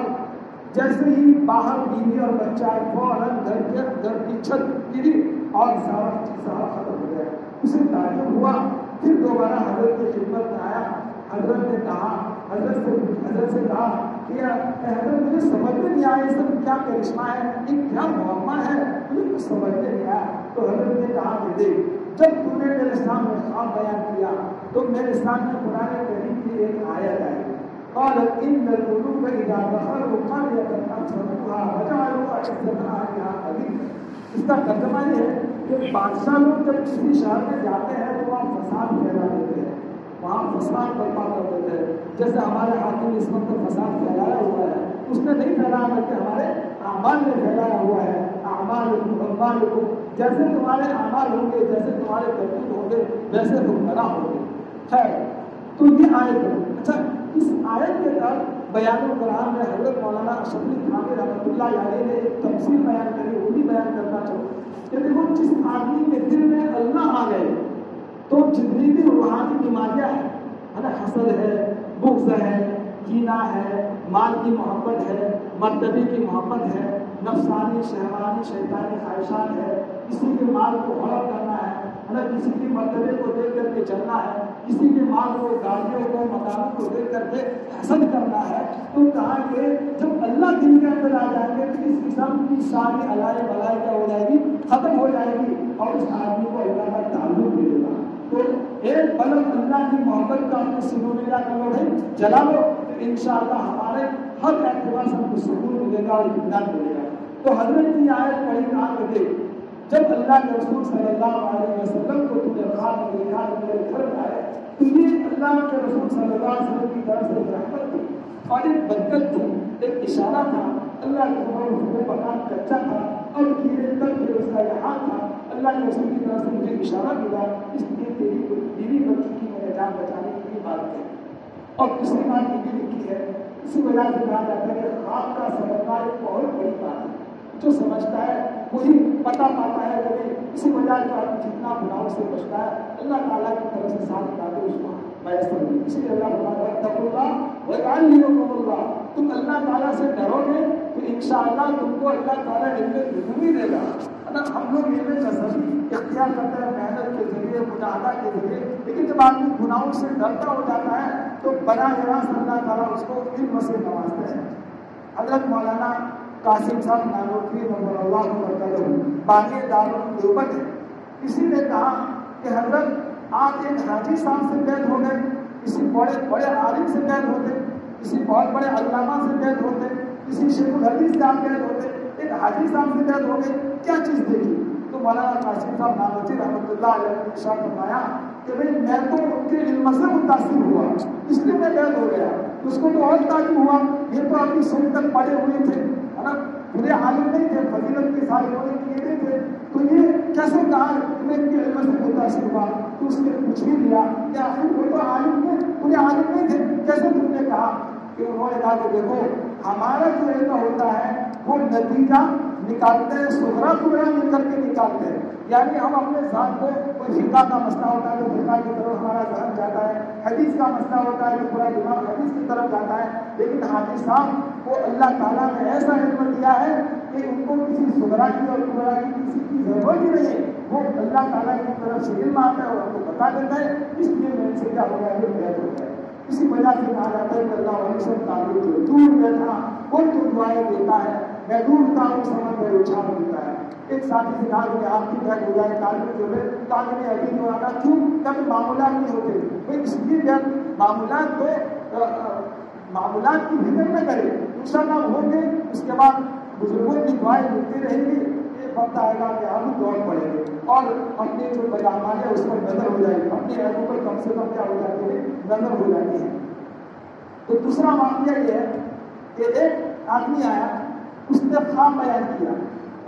جیسے ہی باہر بیوی اور بچہ فوراً گھر کی چھت گری اور سارا چیز ختم ہو گیا۔ اسے تعجب ہوا، پھر دوبارہ حضرت کی خدمت میں آیا۔ حضرت نے کہا حضرت سے کہا کہ حضرت مجھے سمجھ میں نہیں آیا یہ سب کیا کرشمہ ہے، یہ کیا معاملہ ہے، مجھے کچھ سمجھ میں نہیں آیا۔ تو حضرت نے کہا کہ دیکھ، جب تو نے میرے سامنے خواب بیان کیا تو میرے سامنے قرآن کریم کی ایک آیت آئی، قال ان القلوب اذا دخلوا قرية افسدوها وجعلوا اعزة اهلها اذلة۔ اس کا ترجمہ یہ ہے کہ بادشاہ لوگ جب کسی شہر میں جاتے ہیں تو وہاں فساد پھیلا دیتے ہیں، وہاں فساد برپا کر دیتے ہیں۔ جیسے ہمارے حاکم اس وقت فساد پھیلایا ہوا ہے، اس نے نہیں پھیلایا بلکہ ہمارے اعمال نے پھیلایا ہوا ہے۔ جیسے تمہارے اعمال ہوں گے، جیسے تمہارے کرتوت ہوں گے، ویسے حکمراں ہوں گے۔ خیر، تو یہ آیت ہے۔ اچھا، اس آیت کے تحت بیان القرآن میں حضرت مولانا اشرف علی تھانوی رحمۃ اللہ علیہ نے ایک تفصیل بیان کری، وہ بھی بیان کرنا چاہوں کہ دیکھو جس آدمی کے دل میں اللہ آ گئے تو جتنی بھی روحانی بیماریاں ہیں نا، حسد ہے، بغض ہے، کینہ ہے، مال کی محبت ہے، مرتبے کی محبت ہے، نفسانی شہوانی شیطانی خواہشات ہے، کسی کے مال کو ہڑپ کرنا ہے نا، کسی کے مرتبے کو دیکھ کر کے چلنا ہے، کسی کے مال کو، گاڑیوں کو، مکانوں کو دیکھ کر کے حسد کرنا ہے، تو کہا کہ جب اللہ دل کے اندر آ جائیں گے تو اس قسم کی ساری علائے بلائے کیا ہو جائے گی، ختم ہو جائے گی اور اس آدمی کو اللہ کا تعلق ملے گا۔ تو ایک بلب اللہ کی محبت کا اپنے سینوں میں کیا کرو بھائی جلا لو، تو انشاءاللہ ہمارے ہر اعتبار سے ہم کو سکون ملے گا اور اطمینان ملے گا۔ تو حضرت کی آیت پڑھی کہا کہ جب اللہ کے رسول صلی اللہ علیہ وسلم کو تم نے خواب میں دیکھا تو میرے گھر میں آئے، تو یہ اللہ کے رسول صلی اللہ علیہ وسلم کی طرف سے رحمت تھی اور ایک برکت تھی، ایک اشارہ تھا۔ اللہ کے حکم مکان کچا تھا اور گیرے تک اس کا یہاں تھا، اللہ کے رسول کی طرف سے مجھے اشارہ ملا، اس لیے تیری بیوی بچوں کی میں نے جان بچانے کی بات کی۔ اور دوسری بات یہ بھی لکھی ہے، اسی وجہ سے کہا جاتا ہے کہ خواب کا سمجھنا ایک بہت بڑی بات ہے. جو سمجھتا ہے وہی پتا پاتا ہے کہ اسی وجہ سے آدمی جتنا گناہوں سے بچتا ہے اللہ تعالیٰ کی طرف سے ساتھ باتیں اس کو میسر ہوئی. اسی لیے اللہ تعالیٰ اتقوا اللہ ویعلمکم اللہ. تم اللہ تعالیٰ سے ڈرو گے تو انشاءاللہ تم کو اللہ تعالیٰ علم لدنی دے گا. ہم لوگ علم نظری اختیار کرتے ہیں محنت کے ذریعے مجاہدہ کے ذریعے، لیکن جب آدمی گناہوں سے ڈرتا ہو جاتا ہے تو براہ راست اللہ تعالیٰ اس کو علم سے نوازتے ہیں. حضرت مولانا قاسم صاحب نانوتوی نور اللہ برکاتہ بانی دارالعلوم ہے. کسی نے کہا کہ حضرت آپ ایک حاجی صاحب سے قید ہو گئے، کسی بڑے عالم سے قید ہوتے، کسی بہت بڑے علامہ سے قید ہوتے، کسی شیخ الحدیث سے آپ قید ہوتے، ایک حاجی صاحب سے قید ہو گئے، کیا چیز دیکھی؟ تو مولانا قاسم صاحب نانوتوی رحمۃ اللہ علیہ نے ارشاد فرمایا کہ بھائی میں تو ان کے علم سے متاثر ہوا اس لیے میں قید ہو گیا. اس کو تو اور تعلیم ہوا، یہ تو اپنی سن تک پڑے ہوئے تھے ہے نا، پورے عالم نہیں تھے، فضیلت کے سارے ہونے کیے نہیں تھے، تو یہ کیسے کہا کہ میں ان کے علم سے متاثر ہوا؟ تو اس نے پوچھ بھی لیا کہ آخر وہ تو عالم تھے، پورے عالم نہیں تھے، کیسے تم نے کہا؟ کہ انہوں نے کہا کہ دیکھو ہمارا جو علم ہوتا ہے وہ نتیجہ نکالتے ہیں، صغرا صغرا مل کر کے نکالتے ہیں. یعنی ہم اپنے ذات کو کوئی فقہ کا مسئلہ ہوتا ہے تو فقہ کی طرف ہمارا ذہن جاتا ہے، حدیث کا مسئلہ ہوتا ہے تو پورا دماغ حدیث کی طرف جاتا ہے. لیکن حاجی صاحب کو اللہ تعالیٰ نے ایسا علم دیا ہے کہ ان کو کسی صغرا کی اور کبرا کی کسی کی ضرورت ہی نہیں ہے. وہ اللہ تعالیٰ کی طرف سے علم آتا ہے اور ہم کو بتا دیتا ہے، اس لیے میں ان سے کیا ہو گیا ہے بیت ہو گیا ہے. اسی وجہ سے کہا جاتا ہے کہ اللہ علیہ وسلم تعلق جو دور بیٹھا وہ تو دعائیں دیتا ہے، میں ڈوبتا ہوں سمجھ میں اچھال ملتا ہے. ایک ساتھی سے کہا کہ آپ کی بیت ہو جائے تعلق جو ہے کہا کہ ابھی نہیں آتا. کیوں؟ کبھی معاملات نہیں ہوتے بھائی، اس لیے جب معاملات تو معاملات کی فکر نہ کرے، انشاءاللہ ہوں گے. اس کے بعد بزرگوں کی دعائیں ملتی رہیں گی. ایک وقت آئے گا کہ ہم دوڑ پڑیں گے اور اپنے جو پیغامات ہے اس پر نظر ہو جائے گی، اپنے عیبوں پر کم سے کم کیا ہو جاتی ہے، نظر ہو جاتی ہے. تو دوسرا واقعہ یہ ہے کہ ایک آدمی آیا، اس نے خواب بیان کیا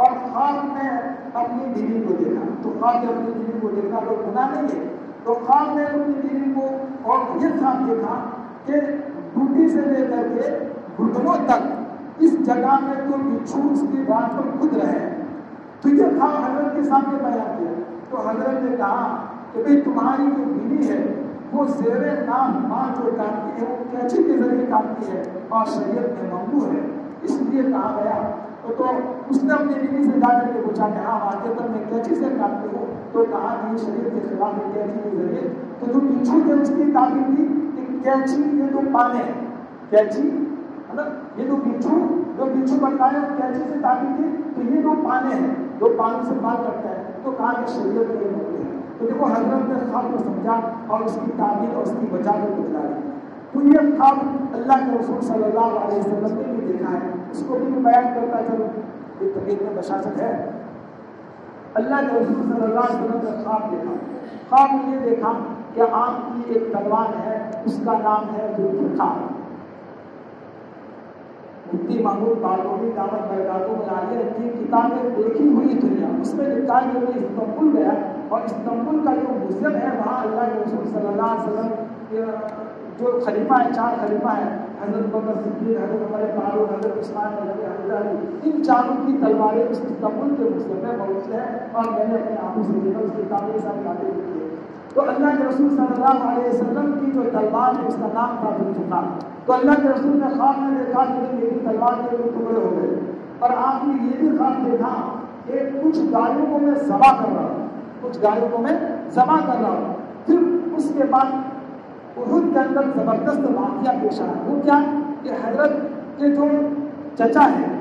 اور خواب میں اپنی بیوی کو دیکھا. تو خواب میں اپنی بیوی کو دیکھا تو گناہ نہیں ہے. تو خواب میں اپنی بیوی کو اور یہ خواب دیکھا کہ ڈوٹی سے لے کر کے گھٹنوں تک اس جگہ میں تو بچھو اس کی بات پر خود رہے. تو یہ خواب حضرت کے سامنے بیان کیا. تو حضرت نے کہا کہ بھائی تمہاری جو بیوی ہے وہ زیر نام ماں جو کاٹتی ہے وہ کینچی کے ذریعے کاٹتی ہے اور شریعت میں ممنوع ہے، اس لیے کہا گیا. تو اس نے اپنی بیوی سے جا کر کے پوچھا کہ ہاں واقعہ میں کینچی سے کاٹتے ہو؟ تو کہا کہ شریعت کے خلاف ہے کینچی کے ذریعے. تو جو بچھو تھے اس کی تعبیر تھی کہ کینچی یہ جو پانے ہیں، کینچی ہے نا، یہ جو بچھو بنتا ہے کینچی سے تعبیر تھی. تو یہ جو پانے ہیں جو پانی سے بات کرتا ہے تو کہا کہ شریعت میں ممنوع ہے. تو دیکھو حضرت نے خواب کو سمجھا اور اس کی تعبیر اور اس کی وجہ کو بتلا دی. تو یہ خواب اللہ کے رسول صلی اللہ علیہ وسلم نے بھی دیکھا ہے، اس کو بھی بیان کرتا چلو. ایک طبیعت میں بشاشت ہے. اللہ کے رسول صلی اللہ علیہ وسلم نے خواب دیکھا. خواب میں یہ دیکھا کہ آپ کی ایک تلوار ہے، اس کا نام ہے ذوالفقار. مفتی محمود باروی دعوت برکاتہ میں آگے رکھی کتابیں دیکھی ہوئی دنیا، اس میں لکھا ہے کہ میں استنبول گیا اور استنبول کا جو میوزیم ہے وہاں اللہ کے رسول صلی اللہ علیہ وسلم جو خلیفہ ہے، 4 خلیفہ ہیں، حضرت بکر صدیق، حضرت عمر فاروق، حضرت عثمان، حضرت علی، ان 4 کی تلواریں اس استنبول کے میوزیم میں موجود ہیں اور میں نے اپنے آنکھوں سے دیکھا. اس کی کتابیں ساری باتیں لکھی ہے. تو اللہ کے رسول صلی اللہ علیہ وسلم کی جو تلوار ہے اس کا نام تھا ذوالفقار. تو اللہ کے رسول نے خواب میں دیکھا کہ میری تلوار کے ٹکڑے ہو گئے اور آپ نے یہ بھی خواب دیکھا کہ کچھ گایوں کو میں ذبح کر رہا ہوں، کچھ گایوں کو میں ذبح کر رہا ہوں. پھر اس کے بعد احد کے اندر زبردست واقعہ پیش آیا. وہ کیا کہ حضرت کے جو چچا ہیں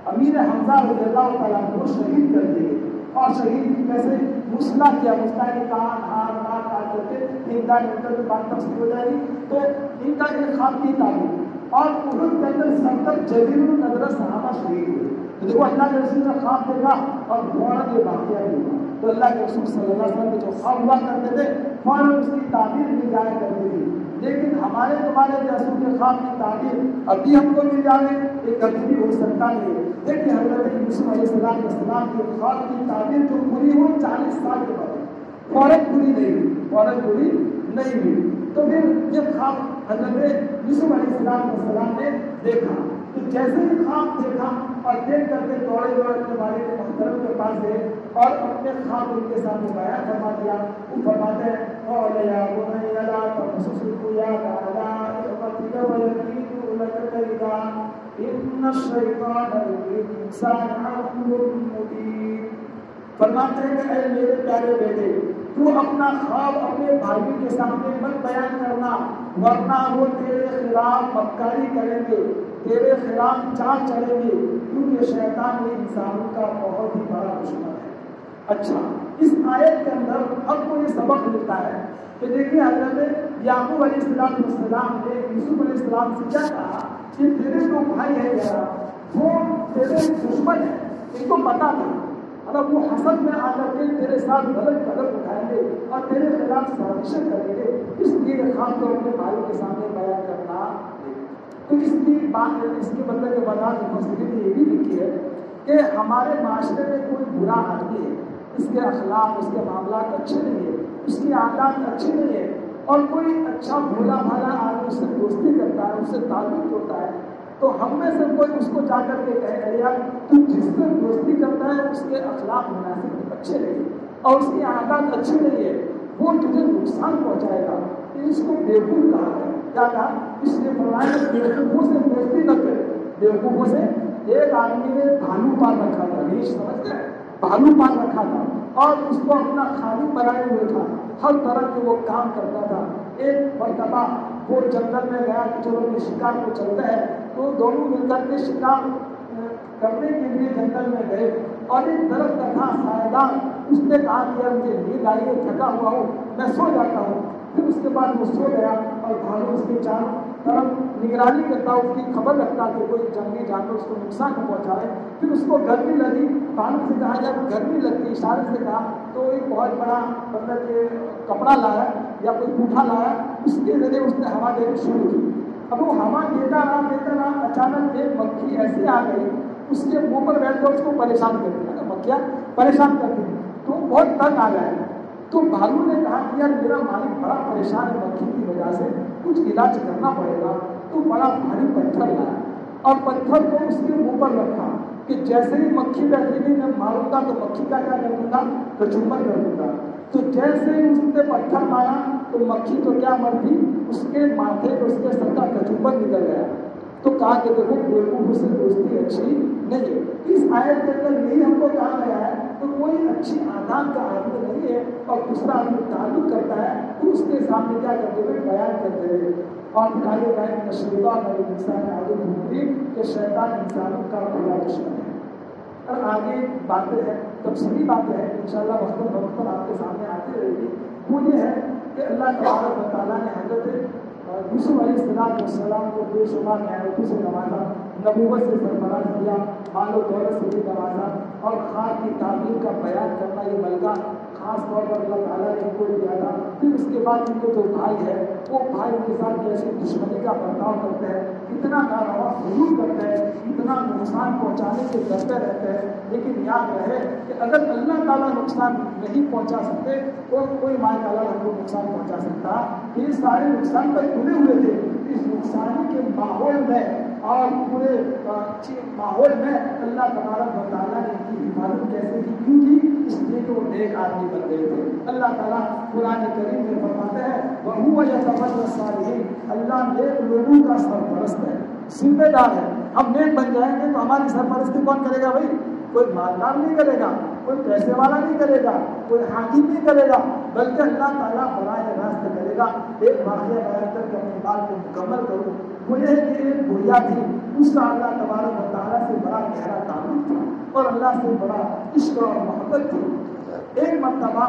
امیر حمزہ رضی اللہ تعالیٰ کو شہید کر دیے اور شہید کی کیسے مسئلہ کیا، مسئلہ کے کان ہار مار کاٹ کرتے ان کا نکل بات تفصیل ہو جائے گی. تو ان کا ایک خواب کی تعلیم اور احد کے اندر 70 جلیل القدر صحابہ شہید ہوئے. تو دیکھو اللہ کے رسول نے خواب دیکھا اور فوراً یہ واقعہ ہوا. تو اللہ کے رسول صلی اللہ علیہ وسلم کے جو خواب ہوا کرتے تھے فوراً اس کی تعبیر مل جایا کرتی تھی. لیکن ہمارے تمہارے جیسوں کے خواب کی تعبیر ابھی ہم کو مل جائے یہ کبھی بھی ہو سکتا نہیں ہے. دیکھیے حضرت یوسف علیہ السلام کے خواب کی تعبیر جو پوری ہوئی 40 سال کے بعد فوراً پوری نہیں ہوئی. تو پھر یہ خواب حضرت یوسف علیہ السلام نے دیکھا. تو جیسے ہی خواب دیکھا اور دیکھ کر کے دوڑے اپنے والد محترم کے پاس گئے اور اپنے خواب ان کے سامنے بیان فرما دیا. وہ فرماتے ہیں اور یا بنی لا تقصصوا یا تعالی اقتل ويكيد لك كيدا ان الشیطان للانسان عدو مبین. فرماتے ہیں کہ اے میرے پیارے بیٹے تو اپنا خواب اپنے بھائی کے سامنے مت بیان کرنا ورنہ وہ تیرے خلاف مکاری کریں گے, تیرے خلاف چال چلیں گے, کیونکہ شیطان یہ انسانوں کا بہت ہی بڑا دشمن ہے. اچھا, اس آیت کے اندر ہم کو یہ سبق ملتا ہے کہ دیکھیے حضرت یعقوب علیہ السلام نے یوسف علیہ السلام سے کیا کہا کہ تیرے جو بھائی ہے ذرا وہ تیرے دشمن ہے, ان کو پتا تھا اگر وہ حسد میں آ کر کے تیرے ساتھ غلط قدم اٹھائیں گے اور تیرے خلاف سازشیں کریں گے, اس لیے خاص طور اپنے بھائی کے سامنے بیان کرنا. تو اس کی بات اس کے بدلے کے بعد مفسرین نے یہ بھی لکھی ہے کہ ہمارے معاشرے میں کوئی برا آدمی ہے, اس کے اخلاق اس کے معاملات اچھے نہیں ہیں, اس کی عادات اچھی نہیں ہے, اور کوئی اچھا بھولا بھالا آدمی اس سے دوستی کرتا ہے, اس سے تعلق ہوتا ہے, تو ہم میں سے کوئی اس کو جا کر کے کہے یار تو جس سے دوستی کرتا ہے اس کے اخلاق مناسب اچھے نہیں اور اس کی عادات اچھی نہیں ہے, وہ تجھے نقصان پہنچائے گا, اس کو بیوقوف کہا ہے. کیا کہا؟ اس لیے فرمایا بیوقوفوں سے دوستی نہ کرے. بیوقوفوں سے ایک آدمی نے بھالو پال رکھا تھا, ریش سمجھتے ہیں, بھالو پال رکھا تھا اور اس کو اپنا خالق بنائے ہوئے تھا, ہر طرح کے وہ کام کرتا تھا. ایک مرتبہ وہ جنگل میں گیا کہ چلو یہ شکار کو چلتا ہے, تو دونوں مل کر کے شکار کرنے کے لیے جنگل میں گئے اور ایک درخت تھا سایہ دار, اس نے کہا کہ یار مجھے نیند آئی ہے, تھکا ہوا ہوں, میں سو جاتا ہوں. پھر اس کے بعد وہ سو گیا اور بھالو اس کے چاروں طرف نگرانی کرتا, اس کی خبر رکھتا کہ کوئی جنگلی جانور اس کو نقصان نہ پہنچائے. پھر اس کو گرمی لگی, بھالو سے کہا جب گرمی لگتی, اشارے سے کہا, تو ایک بہت بڑا مطلب کہ کپڑا لایا یا کوئی پوٹھا لایا, اس کے ذریعے اس نے ہوا دینی شروع کی. اب وہ ہوا دیتا رہا, اچانک ایک مکھی ایسی آ گئی, اس کے منہ پر بیٹھ کر اس کو پریشان کر دیا. مکھیاں پریشان کر دی تو بہت تنگ آ گیا. تو بھالو نے کہا کہ یار میرا مالک بڑا پریشان ہے مکھی کی وجہ سے, کچھ علاج کرنا پڑے گا. تو بڑا بھاری پتھر لایا اور پتھر کو اس کے منہ پر رکھا کہ جیسے ہی مکھی بیٹھے گی میں ماروں گا تو مکھی کا کیا کر دوں گا, کچومر کر دوں گا. تو جیسے ہی اس نے پتھر مارا تو مکھی تو کیا مر گئی, اس کے ماتھے اس کے سر کا کچومر نکل گیا. تو کہا کہ دیکھو بیوقوف سے دوستی اچھی نہیں ہے. اس آیت کے اندر یہی ہم کو کہا گیا ہے تو کوئی اچھی عادات کا آدمی نہیں ہے اور دوسرا آدمی تعلق کرتا ہے تو اس کے سامنے کیا کرتے ہوئے بیان کرتے ہوئے. اور پھر آگے بیان شیطان اور انسان عدو مبین کہ شیطان انسانوں کا بڑا دشمن ہے. اور آگے باتیں ہیں, تفصیلی باتیں ہیں, انشاءاللہ وقت پر آپ کے سامنے آتی رہے گی. وہ یہ ہے کہ اللہ تبارک و تعالیٰ نے حضرت یوسف علیہ السلام کو بے شمار نعمتوں سے نوازا, نبوت سے سرفراز کیا, مال و دولت سے بھی نوازا, اور خاک کی تعمیر کا بیان کرنا یہ ملکہ خاص طور پر اللہ تعالیٰ نے ان کو دیا تھا. پھر اس کے بعد ان کو جو بھائی ہے وہ بھائی ان کے ساتھ کیسے دشمنی کا برتاؤ کرتے ہیں, اتنا ناروا سلوک کرتے ہیں, اتنا نقصان پہنچانے کے ڈرتے رہتے ہیں. لیکن یاد رہے کہ اگر اللہ تعالیٰ نقصان نہیں پہنچا سکتے تو کوئی ماں تعالیٰ ہم کو نقصان پہنچا سکتا. یہ سارے نقصان پر کھلے ہوئے تھے. اس نقصان کے ماحول میں اور پورے ماحول میں اللہ تبارک و تعالیٰ نے ان کی حفاظت کیسے کی, کیوں کی, اس لیے کہ وہ نیک آدمی بن گئے تھے. اللہ تعالیٰ قرآن کریم میں فرماتے ہیں وَهُوَ يَتَوَلَّى الصَّالِحِينَ, اللہ نیک لوگوں کا سرپرست ہے, ذمہ دار ہے. ہم نیک بن جائیں گے تو ہماری سرپرستی کون کرے گا بھائی؟ کوئی مالدار نہیں کرے گا, کوئی پیسے والا نہیں کرے گا, کوئی حاکم نہیں کرے گا, بلکہ اللہ تعالیٰ براہ راست کرے گا. ایک واقعہ بیان کر کے اپنی بات کو مکمل کروں. وہ یہ ہے کہ ایک بڑھیا تھی, اس کا اللہ تبارک و تعالیٰ سے بڑا گہرا تعلق تھا اور اللہ سے بڑا عشق اور محبت تھی. ایک مرتبہ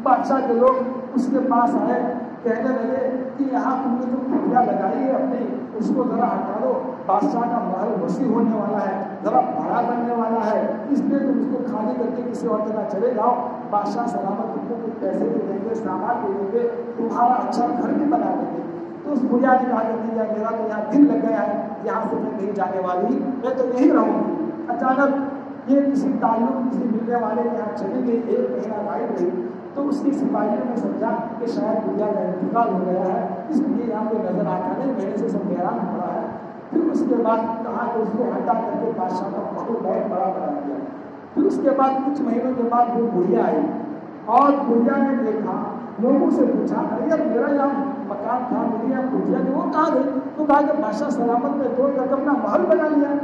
بادشاہ کے لوگ اس کے پاس آئے, کہنے لگے کہ یہاں تم نے جو کھڑیاں لگائی ہے اپنی, اس کو ذرا ہٹا دو, بادشاہ کا محل وسیع ہونے والا ہے, ذرا بڑا بننے والا ہے, اس لیے تم اس کو خالی کر کے کسی اور جگہ چلے جاؤ. بادشاہ سلامت تم کو کچھ پیسے بھی دیں گے, سامان بھی دیں گے, تمہارا اچھا گھر بھی بنا دیں گے. تو اس بڑھیا نے کہا کہ میرا تو یہاں دل لگ گیا ہے, یہاں سے میں کہیں جانے والی, میں تو یہیں رہوں گی. اچانک یہ کسی تعلق کسی ملنے والے کے یہاں چلی گئی, ایک مہینہ غائب رہی. تو اس کی سپاہیوں نے سمجھا کہ شاید بڑھیا کا انتقال ہو گیا ہے, اس لیے یہاں پہ نظر آتا نہیں, میرے سے سب حیران ہو رہا ہے. پھر اس کے بعد کہا کہ اس کو ہٹا کر کے بادشاہ کا محل بہت بڑا بنا دیا. پھر اس کے بعد کچھ مہینوں کے بعد وہ بڑھیا آئی اور بڑھیا نے دیکھا, لوگوں سے پوچھا ارے میرا یہاں مکان تھا, میری یہاں بڑھیا نے, وہ کہاں گئی؟ تو کہا کہ بادشاہ سلامت میں توڑ کر اپنا محل بنا لیا.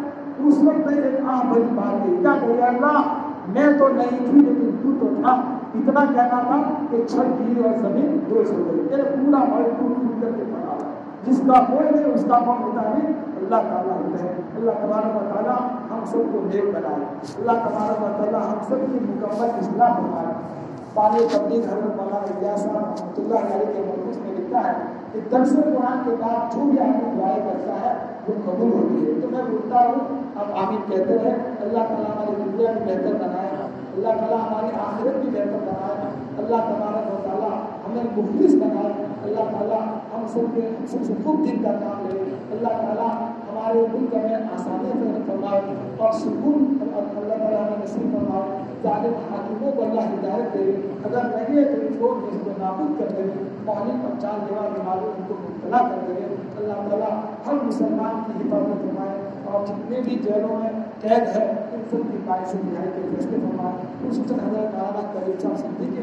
اس وقت میں ایک بڑی بات گئی, کیا کہ اللہ میں تو نہیں تھی لیکن تو تھا. اتنا کہنا تھا کہ چھت گری اور زمین دوش ہو گئی, میرے پورا محل ٹوٹ کر کے پڑا. جس کا کوئی نہیں اس کا کام ہوتا ہے اللہ تعالیٰ ہوتا ہے. اللہ تبارک و تعالیٰ ہم سب کو نیک بنائے. اللہ تبارک و تعالیٰ ہم سب کی مکمل اصلاح فرمائے. بانی تبدیل حضرت مولانا الیاس صاحب رحمۃ اللہ علیہ کے مرکز میں لکھا ہے کہ درس قرآن کے بعد جو بھی آدمی دعائیں کرتا ہے وہ قبول ہوتی ہے. تو میں بولتا ہوں اب آمین کہتے ہیں. اللہ تعالیٰ ہماری دنیا بھی بہتر بنائے, اللہ تعالیٰ ہماری آخرت بھی بہتر بنائے, اللہ تبارک و تعالیٰ ہمیں مخلص بنائے, اللہ تعالیٰ ہم سب سے خوب دن کا کام لے, اللہ تعالیٰ ہمارے ملک میں آسانی سے فرمائے اور سکون اللہ تعالیٰ ہمیں نصیب فرمائے. ظالم حاکموں کو اللہ ہدایت دے, اگر نہیں ہے تو ان کو اس کو نابود کر دے, موہن اور چار دیوار بیماریوں ان کو مبتلا کر دے. اللہ تعالیٰ ہر مسلمان کی حفاظت فرمائے اور جتنے بھی جیلوں میں قید ہے ان سب کی باعث رہائی کے فیصلے فرمائے. خصوصاً حضرت مولانا کریم صاحب صدیق